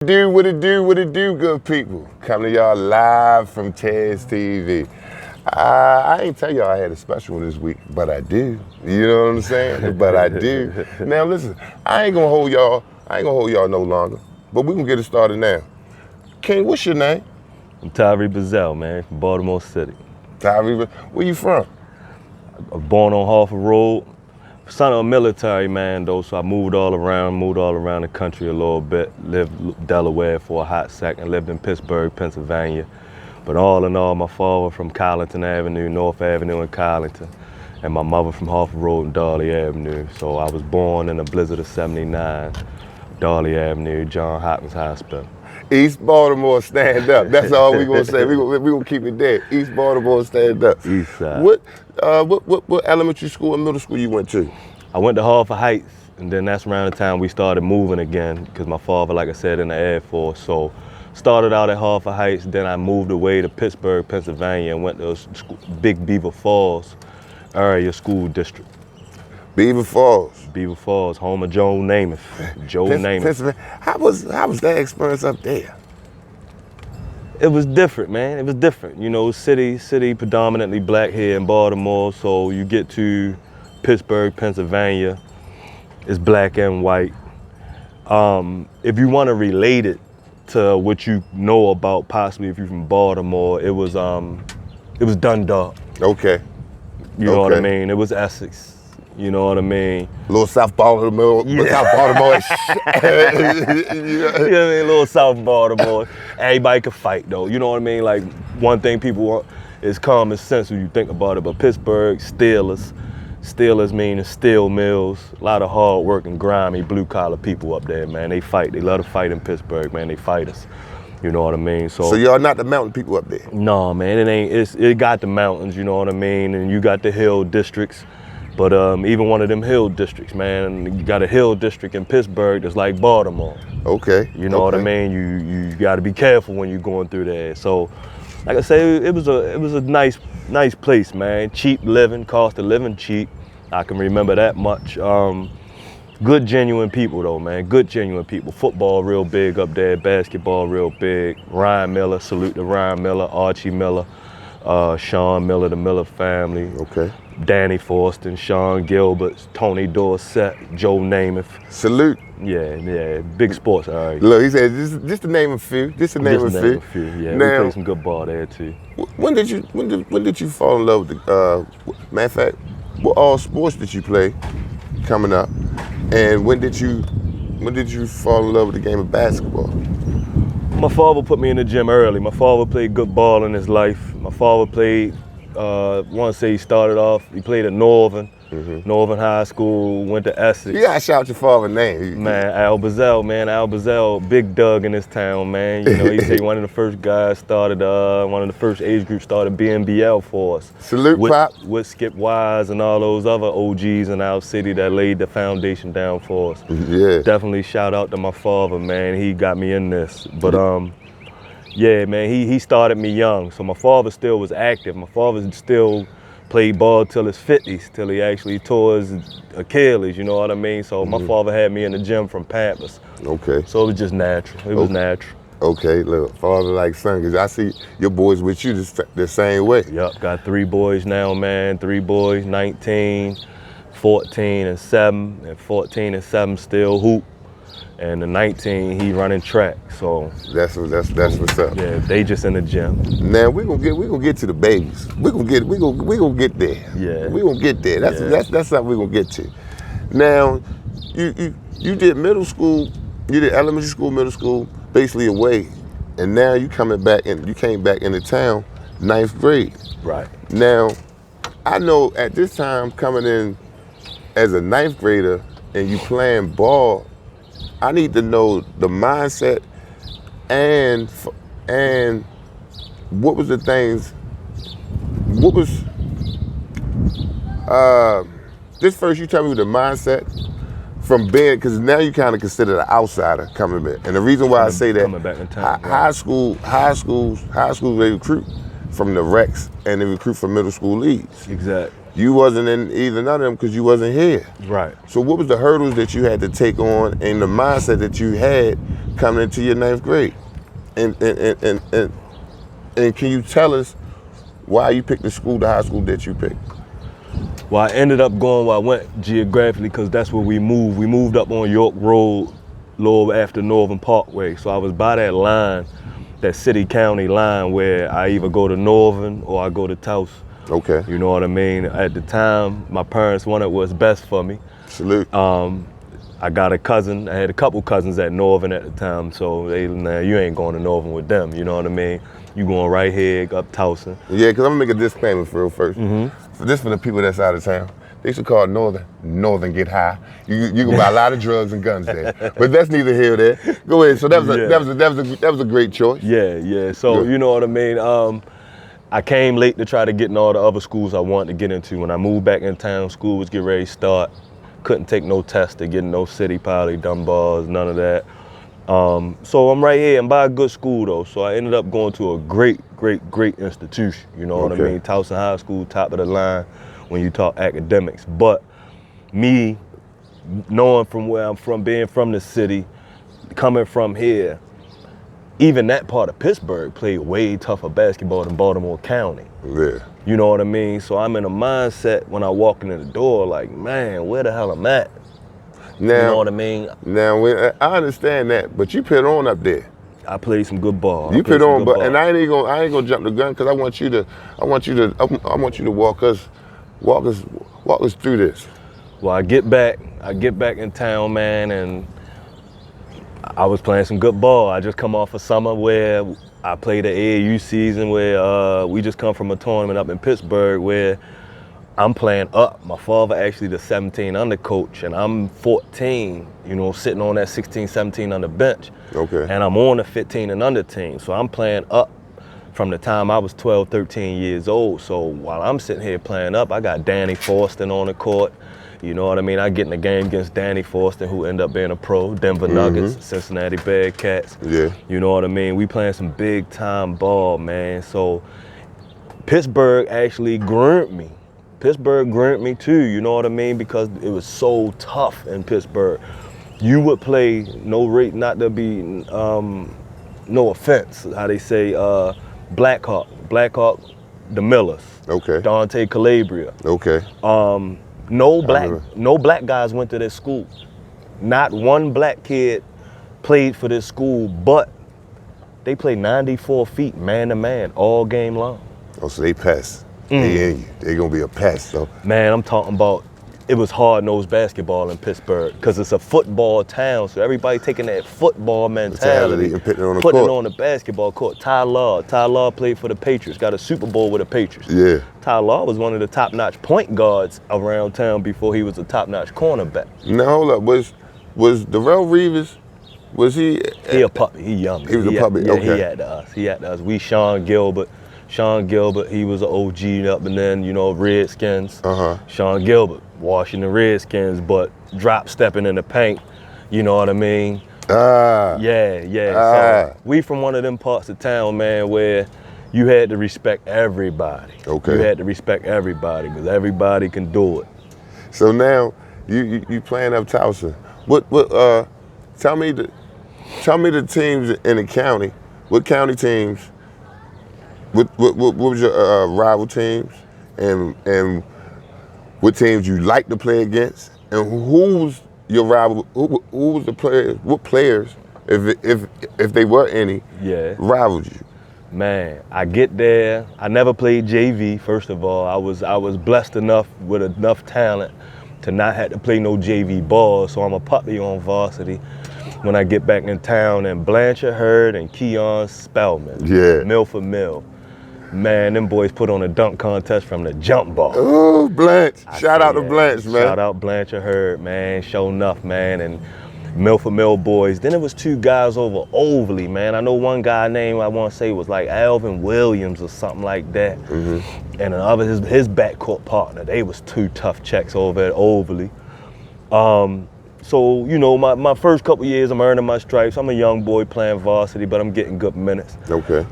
What it do, good people? Coming to y'all live from Tez TV. I ain't tell y'all I had a special one this week, but I do. You know what I'm saying? But I do. Now listen, I ain't gonna hold y'all no longer, but we can get it started now. King, what's your name? I'm Tyree Bizzelle, man, from Baltimore City. Tyree, where you from? I was born on Harford Road. Son of a military man though, so I moved all around the country a little bit. Lived in Delaware for a hot second, lived in Pittsburgh, Pennsylvania. But all in all, my father from Collington Avenue, North Avenue in Collington, and my mother from Harford Road and Darley Avenue. So I was born in the blizzard of '79, Darley Avenue, John Hopkins Hospital. East Baltimore, stand up. That's all we gonna say. We gonna keep it there. East Baltimore, stand up. East side. What elementary school and middle school you went to? I went to Harford Heights, and then that's around the time we started moving again, because my father, like I said, in the Air Force. So started out at Harford Heights, then I moved away to Pittsburgh, Pennsylvania, and went to Big Beaver Falls area school district. Beaver Falls, home of Joe Namath. Namath. How was that experience up there? It was different, man. It was different. You know, city predominantly black here in Baltimore. So you get to Pittsburgh, Pennsylvania, it's black and white. If you want to relate it to what you know about, possibly if you're from Baltimore, it was Dundalk. Okay. You know what I mean? It was Essex. You know what I mean? Little South Baltimore. Yeah. South Baltimore. You know what I mean? Little South Baltimore. Everybody could fight though. You know what I mean? Like one thing people want is common sense when you think about it. But Pittsburgh, Steelers meaning steel mills. A lot of hard working, grimy, blue collar people up there, man. They fight. They love to fight in Pittsburgh, man. They fight us. You know what I mean? So y'all not the mountain people up there? No, man. It ain't. It got the mountains. You know what I mean? And you got the hill districts. But even one of them hill districts, man, you got a hill district in Pittsburgh that's like Baltimore. Okay. You know what I mean? You got to be careful when you're going through there. So, like I say, it was a nice place, man. Cheap living, cost of living cheap. I can remember that much. Good, genuine people though, man. Good, genuine people. Football real big up there. Basketball real big. Ryan Miller, salute to Ryan Miller, Archie Miller, Sean Miller, the Miller family. Okay. Danny Forston, Sean Gilbert, Tony Dorsett, Joe Namath. Salute. Yeah, big sports. All right. Look, he said just to name a few. Yeah, now, we played some good ball there too. When did you fall in love with the? Matter of fact, what all sports did you play coming up, and when did you fall in love with the game of basketball? My father put me in the gym early. My father played good ball in his life. My father played. Want to say he played at Northern High School, went to Essex. You gotta shout your father's name. Man, Al Bizzelle, Big Doug in this town, man. You know, he said one of the first guys started, one of the first age groups started BNBL for us. Salute, Pop. With Skip Wise and all those other OGs in our city that laid the foundation down for us. Yeah. Definitely shout out to my father, man. He got me in this. But yeah, man, he started me young, so my father still was active. My father still played ball till his 50s, till he actually tore his Achilles, you know what I mean? So my father had me in the gym from Pampers. Okay. So it was just natural. It was natural. Okay, look, father like son, because I see your boys with you the same way. Yup, got 3 boys now, man. 3 boys, 19, 14, and 7. And 14 and 7 still hoop. And the 19, he running track, so that's what's up. Yeah, they just in the gym. Now we gonna get to the babies. We gonna get there. Yeah, we gonna get there. That's something we gonna get to. Now, you did middle school, you did elementary school, middle school, basically away, and now you came back into town, 9th grade. Right. Now, I know at this time coming in as a 9th grader and you playing ball. I need to know the mindset and what was the things. What was this first? You tell me the mindset from being, because now you kind of consider an outsider coming back. And the reason why I say that, coming back in town, high schools they recruit from the Recs and they recruit from middle school leagues. Exactly. You wasn't in either none of them because you wasn't here. Right. So what was the hurdles that you had to take on and the mindset that you had coming into your 9th grade? And can you tell us why you picked the high school that you picked? Well, I ended up going where I went geographically because that's where we moved. We moved up on York Road, a little after Northern Parkway. So I was by that line, that city-county line where I either go to Northern or I go to Taos. Okay. You know what I mean? At the time, my parents wanted what's best for me. Salute. I got a cousin. I had a couple cousins at Northern at the time, so nah, you ain't going to Northern with them. You know what I mean? You going right here up Towson. Yeah, because I'm gonna make a disclaimer for real first. For this for the people that's out of town. They should call Northern get high. You can buy a lot of drugs and guns there, but that's neither here nor there. Go ahead. So that was a great choice. Yeah. So you know what I mean. I came late to try to get in all the other schools I wanted to get into. When I moved back in town, school was getting ready to start. Couldn't take no tests to get in no City Poly, Dunbars, none of that. So I'm right here. I'm by a good school though. So I ended up going to a great institution. You know what I mean? Towson High School, top of the line when you talk academics. But me knowing from where I'm from, being from the city, coming from here, even that part of Pittsburgh played way tougher basketball than Baltimore County. Yeah. You know what I mean? So I'm in a mindset when I walk in the door like, man, where the hell am I at? Now, you know what I mean? Now, I understand that, but you put on up there. I played some good ball. You put on, but and I ain't gonna jump the gun because I want you to walk us through this. Well, I get back in town, man, and I was playing some good ball. I just come off a summer where I played the AAU season where we just come from a tournament up in Pittsburgh where I'm playing up. My father actually the 17 under coach, and I'm 14, you know, sitting on that 16, 17 on the bench. Okay. And I'm on the 15 and under team. So I'm playing up from the time I was 12, 13 years old. So while I'm sitting here playing up, I got Danny Forston on the court. You know what I mean? I get in the game against Danny Forston, who ended up being a pro, Denver Nuggets, Cincinnati Bearcats. Yeah. You know what I mean? We playing some big time ball, man. So Pittsburgh actually groomed me. Pittsburgh groomed me too, you know what I mean? Because it was so tough in Pittsburgh. You would play, not to be, no offense, how they say, Blackhawk, the Millers. Okay. Dante Calabria. Okay. No black guys went to this school. Not one black kid played for this school, but they played 94 feet man to man all game long. Oh, so they pass. They in you. They gonna be a pass. So man, I'm talking about. It was hard-nosed basketball in Pittsburgh because it's a football town, so everybody taking that football mentality and putting it on the court. Putting it on the basketball court. Ty Law played for the Patriots, got a Super Bowl with the Patriots. Yeah. Ty Law was one of the top-notch point guards around town before he was a top-notch cornerback. Now hold up, was Darrell Reeves? Was he? He a puppy. He young. He was a puppy. Yeah, okay. He had us. We Sean Gilbert, he was an OG up and then, you know, Redskins. Sean Gilbert, Washington Redskins, but drop stepping in the paint, you know what I mean? So we from one of them parts of town, man, where you had to respect everybody. Okay. You had to respect everybody because everybody can do it. So now you playing up Towson. Tell me the teams in the county. What county teams? What was your rival teams, and what teams you like to play against, and who's your rival? Who was the players? What players, if they were any, rivaled you? Man, I get there. I never played JV. First of all, I was blessed enough with enough talent to not have to play no JV ball. So I'm a puppy on varsity when I get back in town. And Blanchard Hurd and Keon Spellman, Milford Mill. Man, them boys put on a dunk contest from the jump ball. Oh, Blanche. Shout out to Blanche, man. Shout out Blanchard Hurd, man. Sure enough, man. And Milford Mill boys. Then it was two guys over Overly, man. I know one guy name I want to say was like Alvin Williams or something like that. And another, his backcourt partner. They was two tough checks over at Overly. So, you know, my first couple years, I'm earning my stripes. I'm a young boy playing varsity, but I'm getting good minutes. Okay.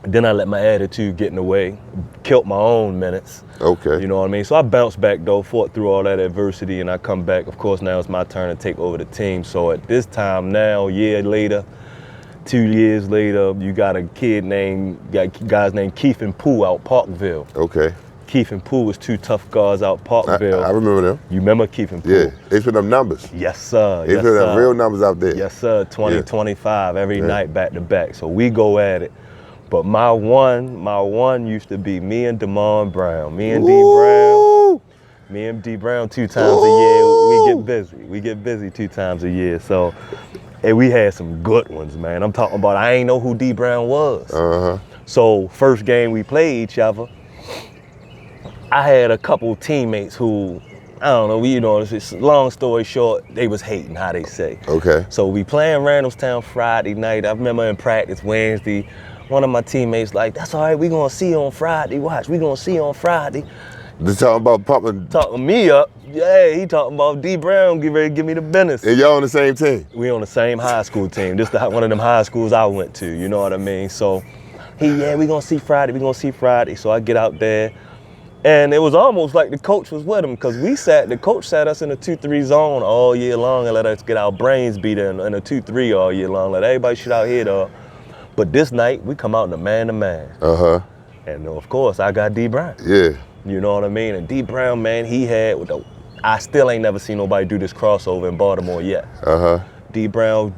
Then I let my attitude get in the way, killed my own minutes. Okay. You know what I mean? So I bounced back though, fought through all that adversity, and I come back. Of course, now it's my turn to take over the team. So at this time now, a year later, 2 years later, you got guys named Keith and Pooh out Parkville. Okay. Keith and Pooh was two tough guys out Parkville. I remember them. You remember Keith and Pooh? Yeah, they put them numbers. Yes, sir. They put them real numbers out there. Yes, sir. 20, 25 every night back to back. So we go at it. But my one used to be me and Damon Brown. Me and D Brown 2 times a year. We get busy. We get busy 2 times a year. So, and we had some good ones, man. I'm talking about, I ain't know who D Brown was. So first game we played each other, I had a couple teammates who, I don't know, it's long story short, they was hating, how they say. Okay. So we playing Randallstown Friday night. I remember in practice Wednesday, one of my teammates like, that's all right, we gonna see you on Friday. Watch, we gonna see you on Friday. They talking about pumping. Talking me up. Yeah, he talking about D Brown, get ready to give me the business. And y'all on the same team? We on the same high school team. This one of them high schools I went to, you know what I mean? So we gonna see Friday. So I get out there. And it was almost like the coach was with him, because the coach sat us in a 2-3 zone all year long and let us get our brains beat in a 2-3 all year long. Let everybody shoot out here, though. But this night, we come out in a man-to-man. And of course, I got D Brown. Yeah. You know what I mean? And D Brown, man, he had, I still ain't never seen nobody do this crossover in Baltimore yet. D Brown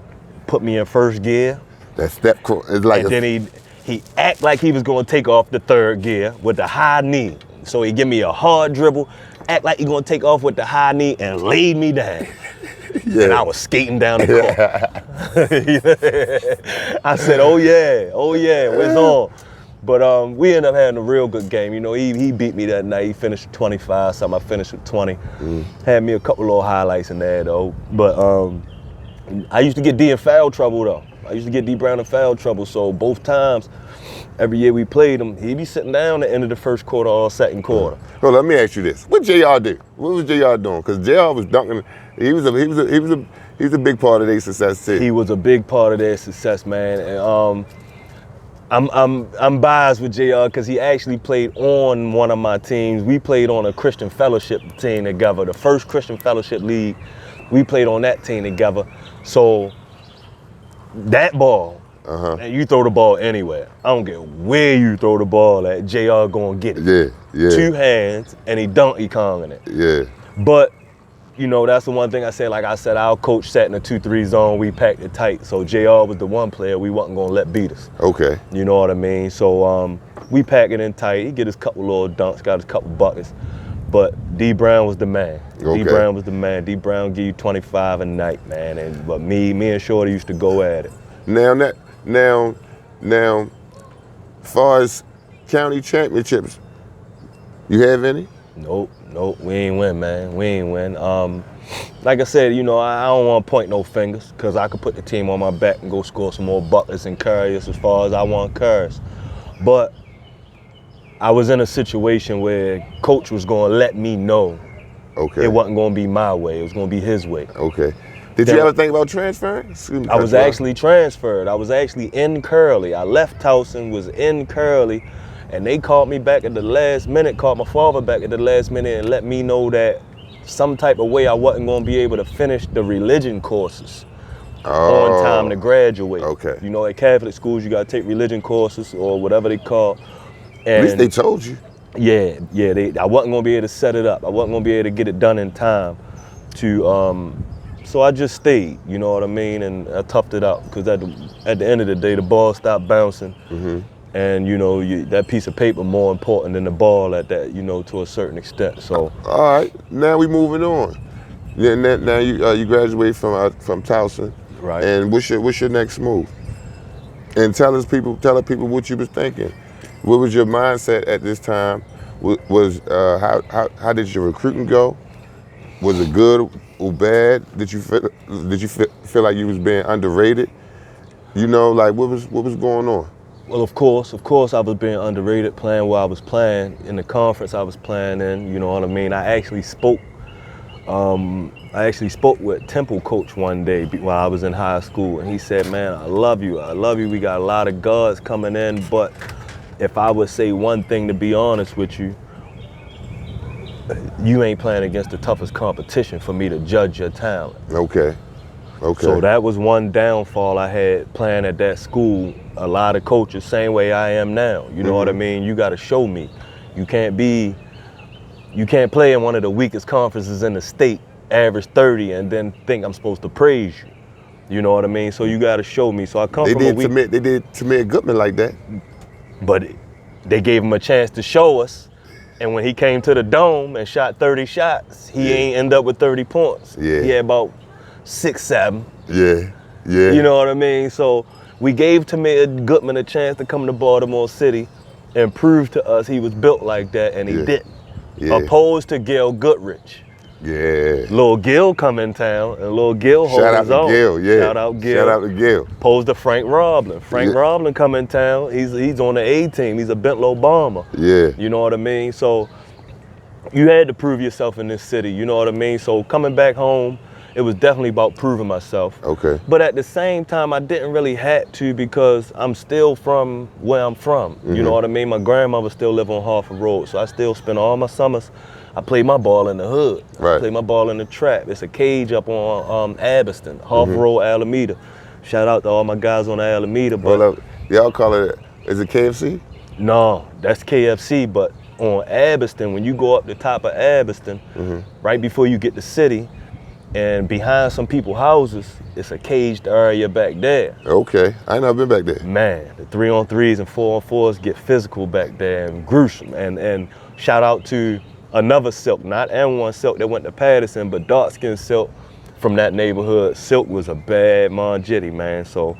put me in first gear. That step, it's like and then he act like he was gonna take off the third gear with the high knee. So he give me a hard dribble, act like he gonna take off with the high knee and laid me down. And I was skating down the court. I said, oh yeah, it's on. But we ended up having a real good game. You know, he beat me that night. He finished with 25, something. I finished with 20. Had me a couple little highlights in there though. But I used to get D in foul trouble though. I used to get D Brown in foul trouble. So both times, every year we played him, he'd be sitting down at the end of the first quarter or second quarter. Well, let me ask you this: what JR do? What was JR doing? Because JR was dunking. He was a big part of their success too. He was a big part of their success, man. And I'm biased with JR because he actually played on one of my teams. We played on a Christian Fellowship team together, the first Christian Fellowship League. We played on that team together. So that ball. And you throw the ball anywhere. I don't care where you throw the ball at, JR gonna get it. Yeah. 2 hands, and he Donkey Konging it. Yeah. But, you know, that's the one thing I said. Like I said, our coach sat in a 2-3 zone. We packed it tight. So JR was the one player we wasn't gonna let beat us. Okay. You know what I mean? So we pack it in tight. He get his couple little dunks, got his couple buckets. But D Brown was the man. Okay. D Brown was the man. D Brown give you 25 a night, man. But me and Shorty used to go at it. Now, as far as county championships, you have any? Nope, we ain't win, man. We ain't win. Like I said, you know, I don't want to point no fingers, because I could put the team on my back and go score some more buckets and carry us as far as I want carries. But I was in a situation where coach was going to let me know it wasn't going to be my way. It was going to be his way. Okay. Did you ever think about transferring? I was actually transferred. I was actually in Curley. I left Towson, was in Curley, and they called me back at the last minute, called my father back at the last minute and let me know that some type of way I wasn't going to be able to finish the religion courses on time to graduate. Okay. You know, at Catholic schools, you got to take religion courses or whatever they call. And at least they told you. Yeah. I wasn't going to be able to set it up. I wasn't going to be able to get it done in time to... So I just stayed, you know what I mean, and I toughed it out, because at the end of the day, the ball stopped bouncing, and you know that piece of paper more important than the ball at that, you know, to a certain extent. So. All right, now we moving on. Yeah, now you graduate from Towson, right? And what's your next move? And tell people what you was thinking. What was your mindset at this time? How did your recruiting go? Was it good or bad? Did you feel like you was being underrated? You know, like what was going on? Well, of course, I was being underrated playing where I was playing in the conference I was playing in. You know what I mean? I actually spoke with Temple coach one day while I was in high school, and he said, "Man, I love you. We got a lot of guards coming in, but if I would say one thing, to be honest with you, you ain't playing against the toughest competition for me to judge your talent. Okay. Okay. So that was one downfall I had playing at that school. A lot of coaches, same way I am now. You know what I mean? You got to show me. You can't play in one of the weakest conferences in the state, average 30, and then think I'm supposed to praise you. You know what I mean? So you got to show me. So I come from a weak. They did Tamir Goodman like that. But they gave him a chance to show us. And when he came to the dome and shot 30 shots, he ain't end up with 30 points. Yeah. He had about 6, 7. Yeah. Yeah. You know what I mean? So we gave Tamir Goodman a chance to come to Baltimore City and prove to us he was built like that, and he didn't. Yeah. Opposed to Gil Goodrich. Yeah. Lil Gil come in town, and Lil Gil holds Shout out his to own. Gil, yeah. Shout out Gil. Shout out to Gil. Opposed to Frank Roblin. Frank Roblin come in town. He's on the A team. He's a Bentlow bomber. Yeah. You know what I mean? So you had to prove yourself in this city. You know what I mean? So coming back home, it was definitely about proving myself. Okay. But at the same time, I didn't really have to, because I'm still from where I'm from. You know what I mean? My grandmother still live on Harford Road, so I still spend all my summers. I play my ball in the hood. Right. I play my ball in the trap. It's a cage up on Abbotston, Harford Road, Alameda. Shout out to all my guys on the Alameda. But Hold up. Y'all call it, is it KFC? no, that's KFC, but on Abbotston, when you go up the top of Abbotston, right before you get the city, and behind some people's houses, it's a caged area back there. Okay. I ain't never been back there. Man, the 3-on-3s and 4-on-4s get physical back there and gruesome. And shout out to another Silk, not N1 Silk that went to Patterson, but dark skin Silk from that neighborhood. Silk was a bad manjitty, man. So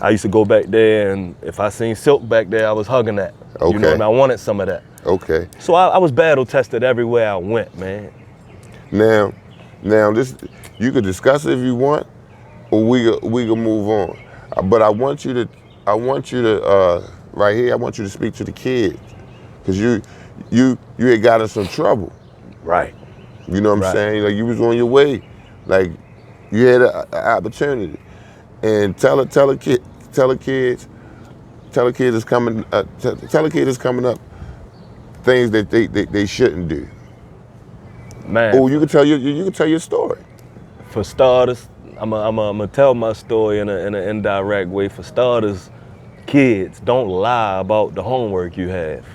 I used to go back there, and if I seen Silk back there, I was hugging that. Okay. You know, and I wanted some of that. Okay. So I was battle tested everywhere I went, man. Now this, you could discuss it if you want, or we could move on. But I want you to right here, I want you to speak to the kids, because you had got in some trouble. Right. You know what I'm saying? Like, you was on your way, like you had an opportunity, and tell the kids is coming up things that they shouldn't do. Man. Oh, you can tell your story. For starters, I'm gonna tell my story in an indirect way. For starters, kids, don't lie about the homework you have.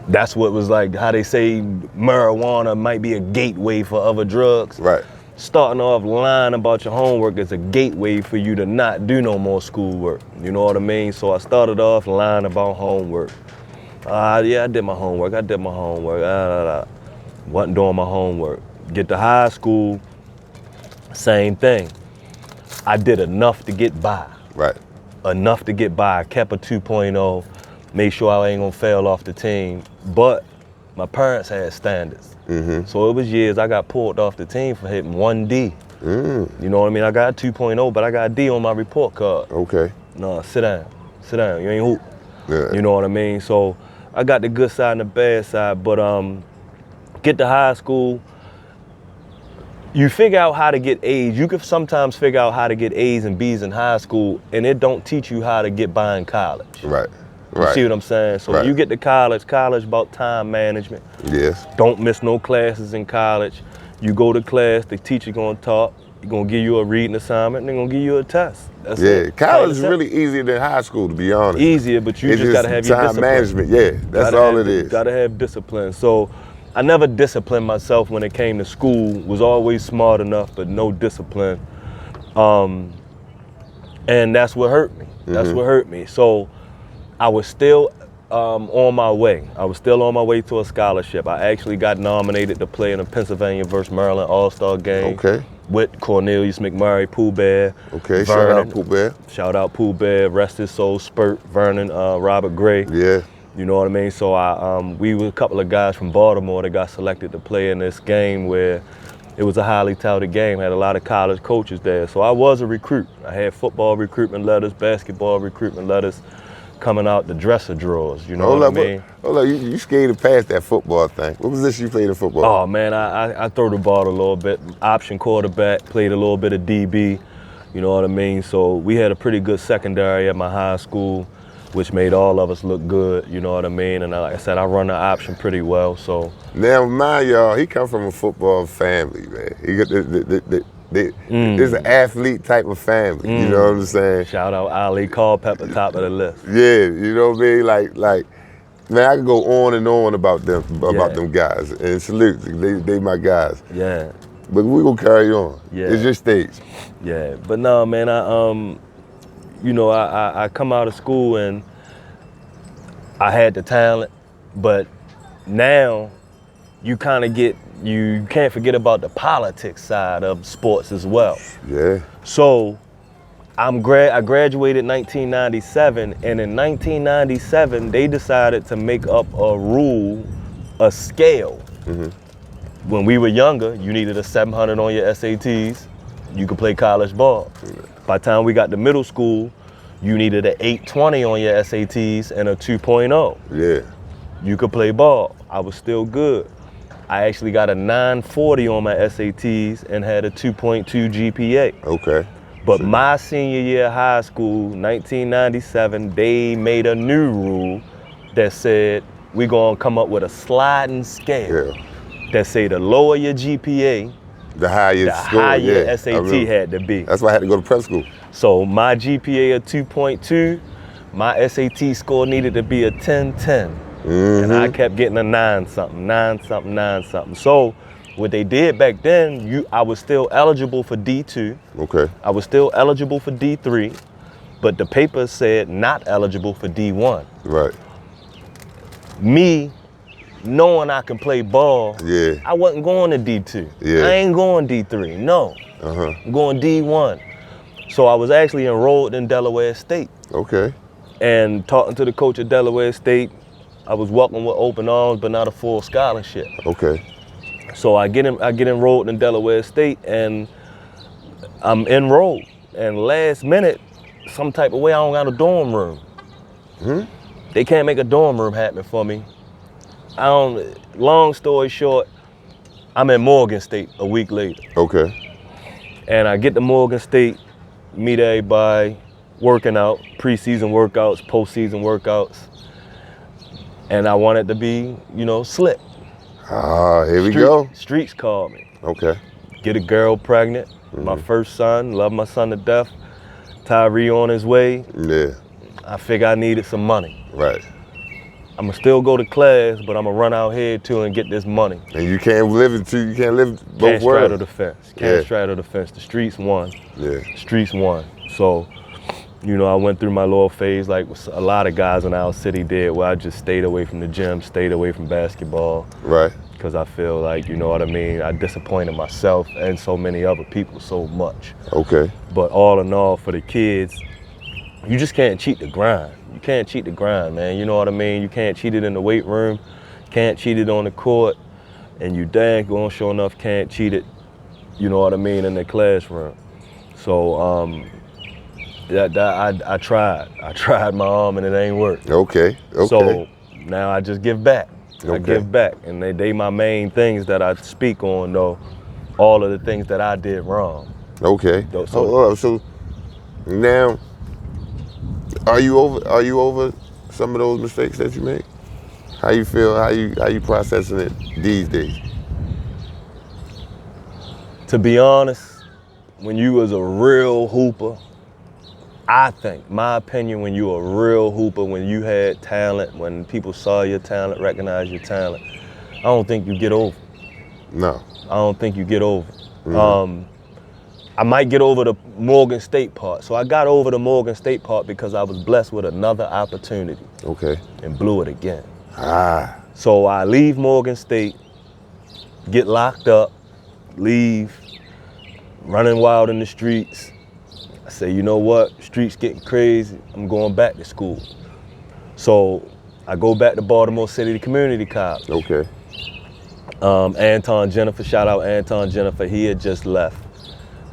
That's what was like, how they say marijuana might be a gateway for other drugs. Right. Starting off lying about your homework is a gateway for you to not do no more schoolwork. You know what I mean? So I started off lying about homework. Yeah, I did my homework. Wasn't doing my homework. Get to high school, same thing. I did enough to get by. Right. Enough to get by. I kept a 2.0, made sure I ain't gonna fail off the team. But my parents had standards. So it was years I got pulled off the team for hitting 1D. You know what I mean? I got a 2.0, but I got a D on my report card. Okay. No, sit down. You ain't hoop. Yeah. You know what I mean? So I got the good side and the bad side, but get to high school, you figure out how to get A's. You can sometimes figure out how to get A's and B's in high school, and it don't teach you how to get by in college. Right. You see what I'm saying? So when you get to college about time management. Yes. Don't miss no classes in college. You go to class, the teacher gonna talk, he's gonna give you a reading assignment, and they're gonna give you a test. That's it. College is really easier than high school, to be honest. Easier, but you just gotta have your discipline. Time management, yeah, that's all it is. Gotta have discipline. So I never disciplined myself when it came to school. Was always smart enough, but no discipline. And that's what hurt me. That's what hurt me. So I was still on my way. I was still on my way to a scholarship. I actually got nominated to play in a Pennsylvania versus Maryland All-Star game. Okay. With Cornelius McMurray, Pooh Bear. Okay, Vernon. shout out Pooh Bear. Shout out Pooh Bear, rest his soul, Spurt, Vernon, Robert Gray. Yeah. You know what I mean? So we were a couple of guys from Baltimore that got selected to play in this game where it was a highly touted game, had a lot of college coaches there. So I was a recruit. I had football recruitment letters, basketball recruitment letters coming out the dresser drawers, you know what I mean? Hold up, you skated past that football thing. What position you played in football? Oh man, I throw the ball a little bit. Option quarterback, played a little bit of DB, you know what I mean? So we had a pretty good secondary at my high school. which made all of us look good, you know what I mean? And like I said, I run the option pretty well, so. Now, mind y'all, he come from a football family, man. He got this an athlete type of family, you know what I'm saying? Shout out Ali Culpepper, top of the list. Yeah, you know what I mean? Like, man, I could go on and on about them guys. And salute, they my guys. Yeah. But we gonna carry on. Yeah. It's your stage. Yeah, but no, man, I come out of school and I had the talent, but now you kind of you can't forget about the politics side of sports as well. Yeah. So I graduated 1997, and in 1997 they decided to make up a scale. When we were younger, you needed a 700 on your SATs, you could play college ball. By the time we got to middle school, you needed an 820 on your SATs and a 2.0. Yeah. You could play ball. I was still good. I actually got a 940 on my SATs and had a 2.2 GPA. Okay. But my senior year of high school, 1997, they made a new rule that said we're gonna come up with a sliding scale that say the lower your GPA, the higher your SAT had to be. That's why I had to go to prep school. So my GPA of 2.2, my SAT score needed to be a 10-10. And I kept getting a 9-something. So what they did back then, I was still eligible for D2. Okay. I was still eligible for D3, but the paper said not eligible for D1. Right. Me, knowing I can play ball, I wasn't going to D2. I ain't going D3, no. I'm going D1. So I was actually enrolled in Delaware State. Okay. And talking to the coach at Delaware State, I was welcomed with open arms, but not a full scholarship. Okay. So I get enrolled in Delaware State, and I'm enrolled. And last minute, some type of way, I don't got a dorm room. They can't make a dorm room happen for me. Long story short, I'm in Morgan State a week later. Okay. And I get to Morgan State, meet everybody, working out, preseason workouts, postseason workouts. And I wanted to be, slick. Here we go. Streets called me. Okay. Get a girl pregnant, my first son, love my son to death. Tyree on his way. Yeah. I figure I needed some money. Right. I'ma still go to class, but I'ma run out here too and get this money. And you can't live both Can't worlds. straddle the fence. Can't straddle the fence. The streets won. Yeah. Streets won. So, I went through my little phase like a lot of guys in our city did, where I just stayed away from the gym, stayed away from basketball. Right. Because I feel like, you know what I mean, I disappointed myself and so many other people so much. Okay. But all in all, for the kids, you just can't cheat the grind. You can't cheat the grind, man. You know what I mean? You can't cheat it in the weight room, can't cheat it on the court, and you dang gone sure enough can't cheat it, you know what I mean, in the classroom. So I tried my arm and it ain't worked. Okay. So now I just give back. Okay. I give back, and they my main things that I speak on, though, all of the things that I did wrong. Okay. So now, are you over some of those mistakes that you made? How you feel? How you processing it these days? To be honest, when you was a real hooper, I think, my opinion, when you a real hooper, when you had talent, when people saw your talent, recognized your talent, I don't think you get over. No. I don't think you get over. I might get over the Morgan State part. So I got over the Morgan State part because I was blessed with another opportunity. Okay. And blew it again. So I leave Morgan State, get locked up, leave, running wild in the streets. I say, you know what, streets getting crazy, I'm going back to school. So I go back to Baltimore City Community College. Okay. Anton Jennifer, shout out Anton Jennifer, he had just left.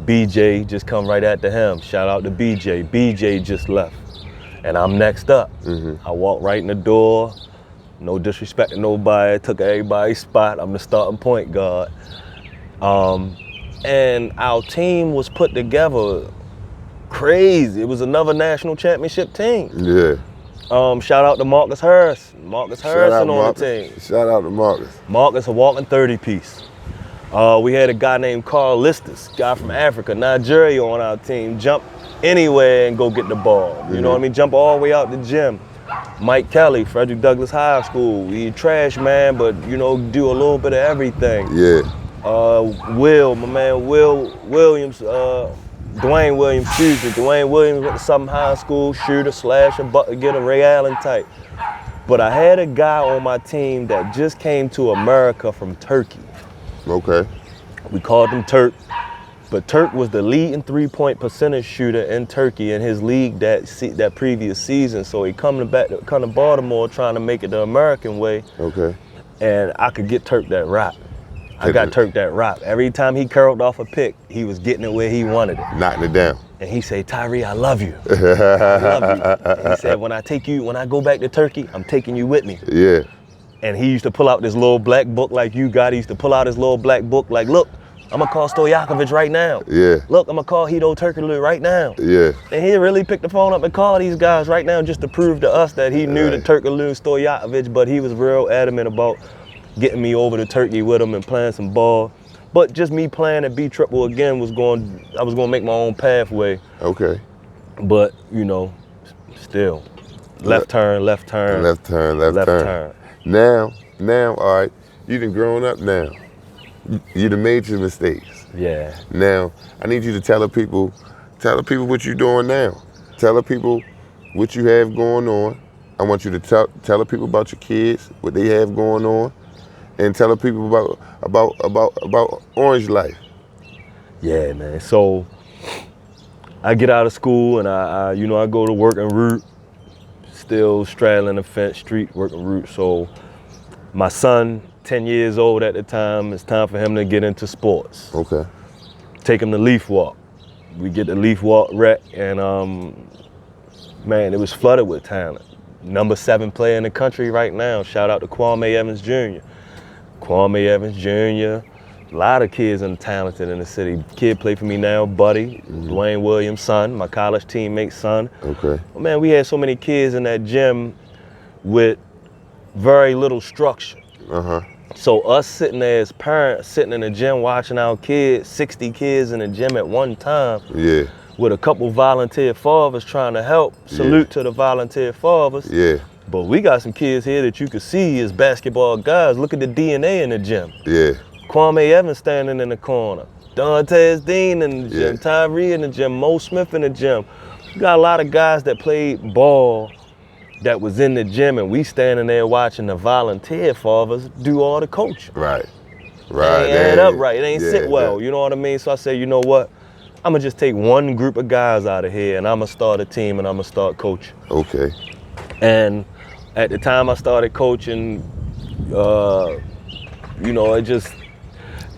BJ just come right after him, shout out to BJ. BJ just left, and I'm next up. I walked right in the door, no disrespect to nobody, took everybody's spot, I'm the starting point guard. And our team was put together crazy. It was another national championship team. Yeah. Shout out to Marcus Harris. Marcus Shout Harrison out on Marcus. the team. Shout out to Marcus. Marcus, a walking 30-piece. We had a guy named Carl Listis, guy from Africa, Nigeria, on our team. Jump anywhere and go get the ball. You know what I mean? Jump all the way out the gym. Mike Kelly, Frederick Douglass High School. He trash man, but you know, do a little bit of everything. Yeah. Will, my man, Will Williams, Dwayne Williams, excuse me. Dwayne Williams went to Southern High School, shooter, slasher, bucket getter, Ray Allen type. But I had a guy on my team that just came to America from Turkey. Okay. We called him Turk, but Turk was the leading three-point percentage shooter in Turkey in his league that previous season. So he coming to Baltimore trying to make it the American way. Okay. And I could get Turk that rock. I got Turk that rock. Every time he curled off a pick, he was getting it where he wanted it. Knocking it down. And he said, Tyree, I love you. I love you. And he said, when I go back to Turkey, I'm taking you with me. Yeah. And he used to pull out this little black book like you got. He used to pull out his little black book like, look, I'm going to call Stojakovic right now. Yeah. Look, I'm going to call Hedo Turkoglu right now. Yeah. And he really picked the phone up and called these guys right now just to prove to us that he knew the Turkoglu and Stojakovic, but he was real adamant about getting me over to Turkey with him and playing some ball. But just me playing at B Triple again I was going to make my own pathway. Okay. But, you know, still, left turn. Left turn. Now, all right, you done grown up now. You done made your mistakes. Yeah. Now, I need you to tell the people what you're doing now. Tell the people what you have going on. I want you to tell the people about your kids, what they have going on, and tell the people about Orange life. Yeah, man. So I get out of school and I go to work en route, still straddling the fence, street working route. So my son, 10 years old at the time, it's time for him to get into sports. Okay. Take him to Leaf Walk. We get the Leaf Walk rec and man, it was flooded with talent. Number 7 player in the country right now. Shout out to Kwame Evans Jr. Kwame Evans Jr. A lot of kids are talented in the city. Kid play for me now, Buddy, Dwayne Williams' son, my college teammate's son. Okay. Man, we had so many kids in that gym with very little structure. Uh-huh. So us sitting there as parents, sitting in the gym watching our kids, 60 kids in the gym at one time. Yeah. With a couple volunteer fathers trying to help. Salute to the volunteer fathers. Yeah. But we got some kids here that you can see as basketball guys. Look at the DNA in the gym. Yeah. Kwame Evans standing in the corner. Dantes Dean in the gym. Tyree in the gym. Mo Smith in the gym. You got a lot of guys that played ball that was in the gym, and we standing there watching the volunteer fathers do all the coaching. Right. It ain't add up right. It ain't sit well. You know what I mean? So I said, you know what? I'm going to just take one group of guys out of here, and I'm going to start a team, and I'm going to start coaching. Okay. And at the time I started coaching, you know, it just,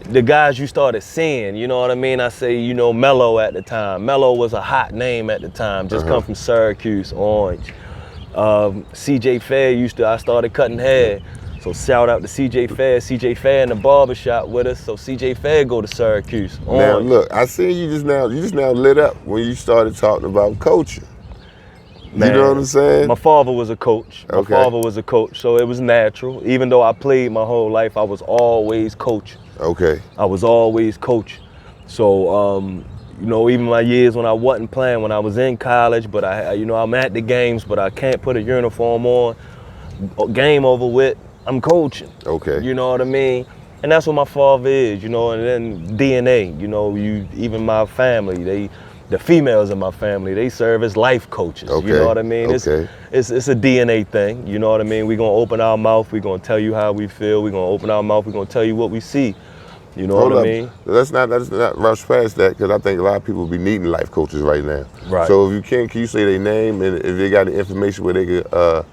the guys you started seeing, you know what I mean? I say, you know, Mello at the time. Mello was a hot name at the time, just come from Syracuse, Orange. CJ Fair I started cutting hair. So shout out to CJ Fair. CJ Fair in the barbershop with us. So CJ Fair go to Syracuse. Now look, I see you just now lit up when you started talking about coaching. Man, you know what I'm saying? My father was a coach. My father was a coach, so it was natural. Even though I played my whole life, I was always coaching. Okay. I was always coaching. So, you know, even my years when I wasn't playing, when I was in college, but I'm at the games, but I can't put a uniform on. Game over with, I'm coaching. Okay. You know what I mean? And that's what my father is, you know, and then DNA, you know, even my family, the females in my family, they serve as life coaches. Okay. You know what I mean? Okay. It's a DNA thing. You know what I mean? We're gonna open our mouth. We're gonna tell you how we feel. We're gonna open our mouth. We're gonna tell you what we see. You know what I mean? Let's not rush past that, because I think a lot of people be needing life coaches right now. Right. So if you can you say their name and if they got the information where they could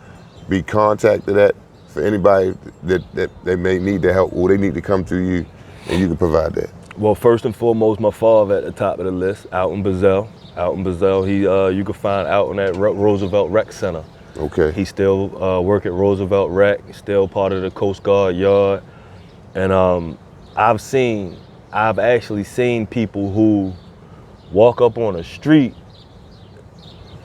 be contacted at for anybody that they may need the help or they need to come to you and you can provide that. Well, first and foremost, my father at the top of the list, Alton Bizzelle. Alton Bizzelle, you can find Alton at Roosevelt Rec Center. Okay. He still work at Roosevelt Rec, still part of the Coast Guard Yard. And I've actually seen people who walk up on a street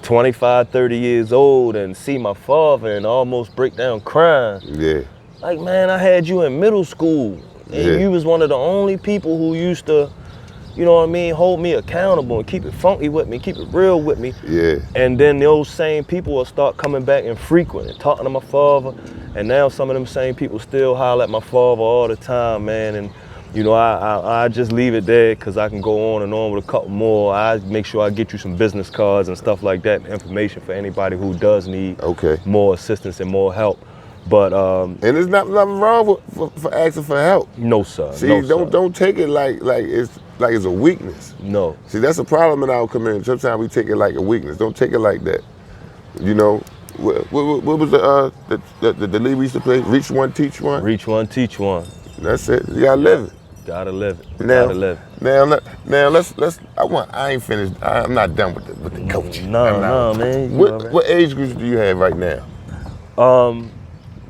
25, 30 years old and see my father and almost break down crying. Yeah. Like, man, I had you in middle school, and you was one of the only people who used to, you know what I mean, hold me accountable and keep it funky with me, keep it real with me. Yeah. And then those same people will start coming back and frequent and talking to my father. And now some of them same people still holler at my father all the time, man. And you know, I just leave it there because I can go on and on with a couple more. I make sure I get you some business cards and stuff like that, information for anybody who does need more assistance and more help. But and there's nothing wrong for asking for help. No, sir. See, no, don't take it like it's a weakness. No. See, that's a problem in our community. Sometimes we take it like a weakness. Don't take it like that. You know, what was the league we used to play? Reach one, teach one. Reach one, teach one. That's it. You gotta live it. Gotta live it. Now, gotta live it. Now let's. I ain't finished. I'm not done with the coaching. No, man. What age groups do you have right now?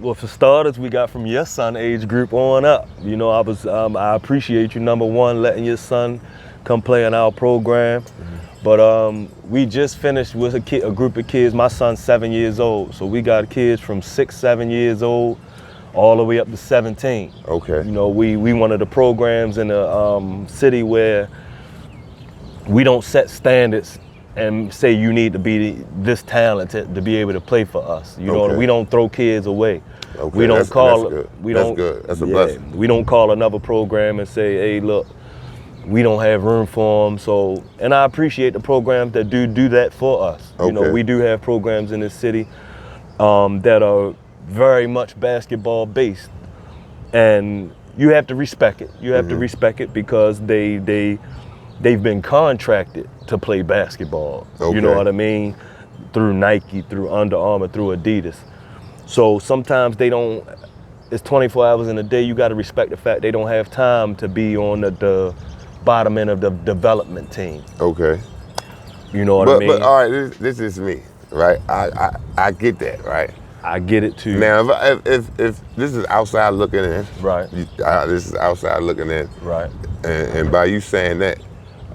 Well, for starters, we got from your son age group on up. You know, I appreciate you, number one, letting your son come play in our program. But we just finished with a group of kids. My son's 7 years old, so we got kids from 6, 7 years old, all the way up to 17. Okay. You know, we one of the programs in the city where we don't set standards and say you need to be this talented to be able to play for us. You know, we don't throw kids away. Okay. We don't call. That's good. That's a blessing. We don't call another program and say, hey, look, we don't have room for them. So, and I appreciate the programs that do that for us. You know, we do have programs in this city that are very much basketball based, and you have to respect it. You have to respect it because they've been contracted to play basketball. You know what I mean? Through Nike, through Under Armour, through Adidas. So sometimes they don't. It's 24 hours in a day. You got to respect the fact they don't have time to be on the bottom end of the development team. Okay. You know what I mean? But all right, this is me, right? I get that, right? I get it too. Now, if this is outside looking in, right? This is outside looking in, right? And by you saying that,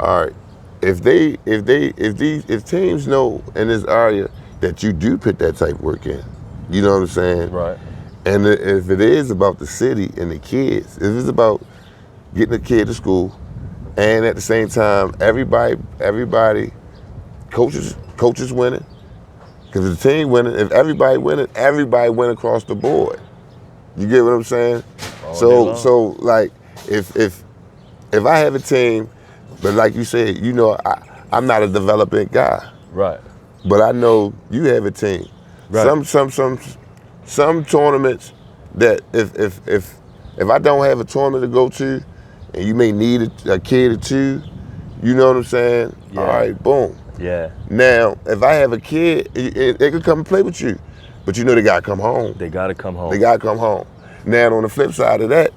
all right, if teams know in this area that you do put that type of work in, you know what I'm saying? Right. And if it is about the city and the kids, if it's about getting a kid to school, and at the same time, everybody, coaches winning. Because the team winning, if everybody winning, everybody win across the board. You get what I'm saying? So like, if I have a team, but like you said, you know, I'm not a developing guy. Right. But I know you have a team. Right. Some tournaments that if I don't have a tournament to go to, and you may need a kid or two, you know what I'm saying? Yeah. All right, boom. Yeah. Now, if I have a kid, they could come and play with you, but you know they gotta come home. They gotta come home. They gotta come home. Now, on the flip side of that,